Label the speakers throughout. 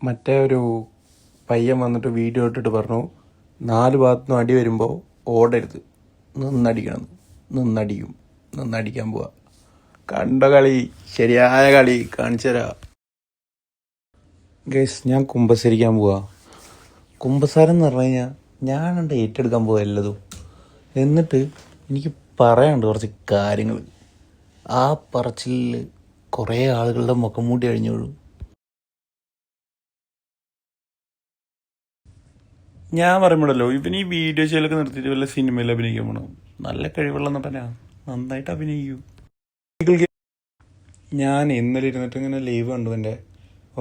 Speaker 1: മറ്റേ ഒരു പയ്യൻ വന്നിട്ട് വീഡിയോ ഇട്ടിട്ട് പറഞ്ഞു 4 ഭാഗത്തുനിന്നും അടി വരുമ്പോൾ ഓടരുത്, നിന്നടിക്കണം, നിന്നടിക്കാൻ പോവാ. കണ്ട കളി, ശരിയായ കളി കാണിച്ചു തരാം ഗൈസ്. ഞാൻ കുമ്പസരിക്കാൻ പോവാ. കുമ്പസാരം എന്ന് പറഞ്ഞു കഴിഞ്ഞാൽ ഞാനുണ്ട് ഏറ്റെടുക്കാൻ പോവാ എല്ലതും. എന്നിട്ട് എനിക്ക് പറയാനുണ്ട് കുറച്ച് കാര്യങ്ങൾ. ആ പറച്ചിലിൽ കുറേ ആളുകളുടെ മുഖം മൂടി അഴിഞ്ഞോളൂ. ഞാൻ പറയുമ്പോഴല്ലോ ഇവൻ ഈ വീഡിയോ ചെയ്യലൊക്കെ നിർത്തിയിട്ട് വല്ല സിനിമയിൽ അഭിനയിക്കാൻ പോകണം. നല്ല കഴിവുള്ള നടനാ, നന്നായിട്ട് അഭിനയിക്കൂ. ഞാൻ ഇന്നലെ ഇരുന്നിട്ട് ഇങ്ങനെ ലൈവ് കണ്ടു എൻ്റെ.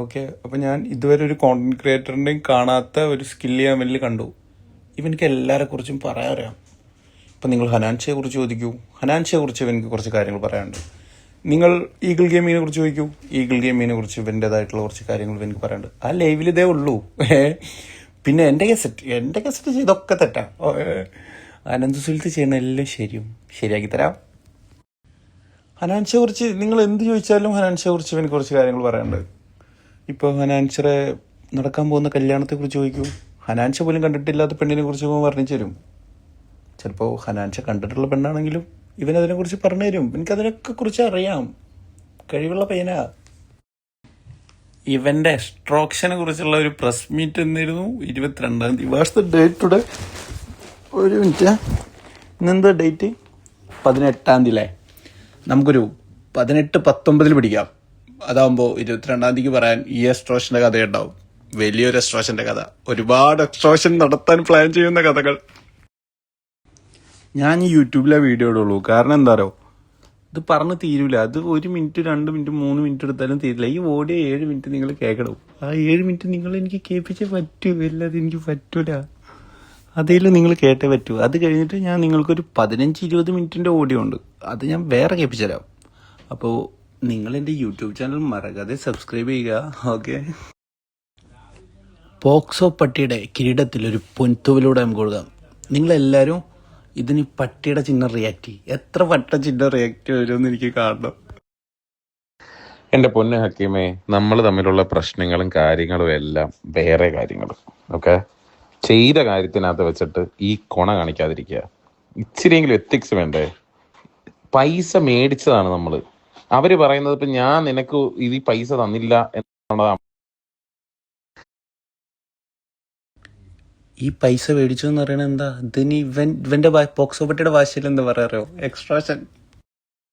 Speaker 1: ഓക്കെ, അപ്പം ഞാൻ ഇതുവരെ ഒരു കോണ്ടന്റ് ക്രിയേറ്ററിൻ്റെയും കാണാത്ത ഒരു സ്കില്ല് ഞാൻ വലിയ കണ്ടു. ഇവനിക്ക് എല്ലാവരെ കുറിച്ചും പറയാൻ. ഇപ്പം നിങ്ങൾ ഹനാൻഷയെ കുറിച്ച് ചോദിക്കൂ, ഹനാൻഷയെ കുറിച്ച് ഇവനിക്ക് കുറച്ച് കാര്യങ്ങൾ പറയാനുണ്ട്. നിങ്ങൾ ഈഗിൾ ഗെയിമിനെ കുറിച്ച് ചോദിക്കൂ, ഈഗിൾ ഗെയിമിനെ കുറിച്ച് ഇവൻ്റെതായിട്ടുള്ള കുറച്ച് കാര്യങ്ങൾ എനിക്ക് പറയാനുണ്ട്. ആ ലൈവിൽ ഇതേ ഉള്ളൂ. പിന്നെ എൻ്റെ കസറ്റ് ചെയ്തൊക്കെ തെറ്റാ. അനന്ത് സുൽത്ത് ചെയ്യണ എല്ലാം ശരിയാക്കി തരാം. ഹനാൻഷയെ കുറിച്ച് നിങ്ങൾ എന്ത് ചോദിച്ചാലും ഹനാൻഷയെ കുറിച്ച് എനിക്ക് കുറച്ച് കാര്യങ്ങൾ പറയാനുണ്ട്. ഇപ്പോൾ ഹനാൻഷറെ നടക്കാൻ പോകുന്ന കല്യാണത്തെക്കുറിച്ച് ചോദിക്കൂ, ഹനാൻഷ പോലും കണ്ടിട്ടില്ലാത്ത പെണ്ണിനെ കുറിച്ച് വർണ്ണിച്ചു തരും. ചിലപ്പോൾ ഹനാൻഷ കണ്ടിട്ടുള്ള പെണ്ണാണെങ്കിലും ഇവനതിനെക്കുറിച്ച് പറഞ്ഞു തരും. എനിക്കതിനൊക്കെ കുറിച്ച് അറിയാം. കഴിവുള്ള പയ്യനാ. ഇവൻ്റെ എക്സ്ട്രോക്ഷനെ കുറിച്ചുള്ള ഒരു പ്രസ് മീറ്റ് എന്നായിരുന്നു 22-ാം തീയതി. What's the date today? ഒരു മിനിറ്റ്, ഇന്നെന്താ ഡേറ്റ്? 18-ാം തീയതി അല്ലേ? നമുക്കൊരു 18-19 പിടിക്കാം. അതാകുമ്പോൾ 22-ാം തീയതിക്ക് പറയാൻ ഈ എക്സ്ട്രോഷൻ്റെ കഥയുണ്ടാവും. വലിയൊരു എക്സ്ട്രോഷൻ്റെ കഥ, ഒരുപാട് എക്സ്ട്രോഷൻ നടത്താൻ പ്ലാൻ ചെയ്യുന്ന കഥകൾ. ഞാൻ ഈ യൂട്യൂബിലെ വീഡിയോ ഇടുള്ളൂ. കാരണം എന്താ പറയുക, ഇത് പറഞ്ഞ് തീരൂല. അത് 1 മിനിറ്റ് 2 മിനിറ്റ് 3 മിനിറ്റ് എടുത്താലും തീരില്ല. ഈ ഓടിയ 7 മിനിറ്റ് നിങ്ങൾ കേൾക്കണം. ആ 7 മിനിറ്റ് നിങ്ങൾ എനിക്ക് കേൾപ്പിച്ചേ പറ്റൂ, അല്ലാതെ എനിക്ക് പറ്റൂല. അതേലും നിങ്ങൾ കേട്ടേ പറ്റൂ. അത് കഴിഞ്ഞിട്ട് ഞാൻ നിങ്ങൾക്കൊരു 15-20 മിനിറ്റിൻ്റെ ഓഡിയോ ഉണ്ട്, അത് ഞാൻ വേറെ കേൾപ്പിച്ചു തരാം. അപ്പോൾ നിങ്ങൾ എൻ്റെ യൂട്യൂബ് ചാനൽ മറക്കാതെ സബ്സ്ക്രൈബ് ചെയ്യുക. ഓക്കെ. പോക്സോ പട്ടിയുടെ കിരീടത്തിൽ ഒരു പൊൻതൂവലൂടെ നമുക്ക് കൊടുക്കാം. നിങ്ങളെല്ലാവരും ഇതിന് പട്ടിയുടെ ചിഹ്നം റിയാക്ട് ചെയ്യും. എത്ര വട്ട ചിഹ്നം റിയാക്ട് വരുമെന്ന് എനിക്ക് കാണണം.
Speaker 2: എൻ്റെ പൊന്ന് ഹക്കീമേ, നമ്മൾ തമ്മിലുള്ള പ്രശ്നങ്ങളും കാര്യങ്ങളും എല്ലാം വേറെ കാര്യങ്ങൾ. ഓക്കെ, ചെയ്ത കാര്യത്തിനകത്ത് വെച്ചിട്ട് ഈ കൊണ കാണിക്കാതിരിക്കുക. ഇച്ചിരിയെങ്കിലും എത്തിക്സ് വേണ്ടേ? പൈസ മേടിച്ചതാണ് നമ്മൾ. അവര് പറയുന്നത് ഇപ്പം ഞാൻ നിനക്ക് ഈ പൈസ തന്നില്ല എന്നുള്ളതാണ്.
Speaker 1: ഈ പൈസ മേടിച്ചു എന്ന് പറയണത് എന്താ? ഇതിന് ഇവൻ്റെ പോക്സോ പട്ടിയുടെ ഭാഷയിൽ എന്താ പറയാറോ? എക്സ്ട്രാഷൻ.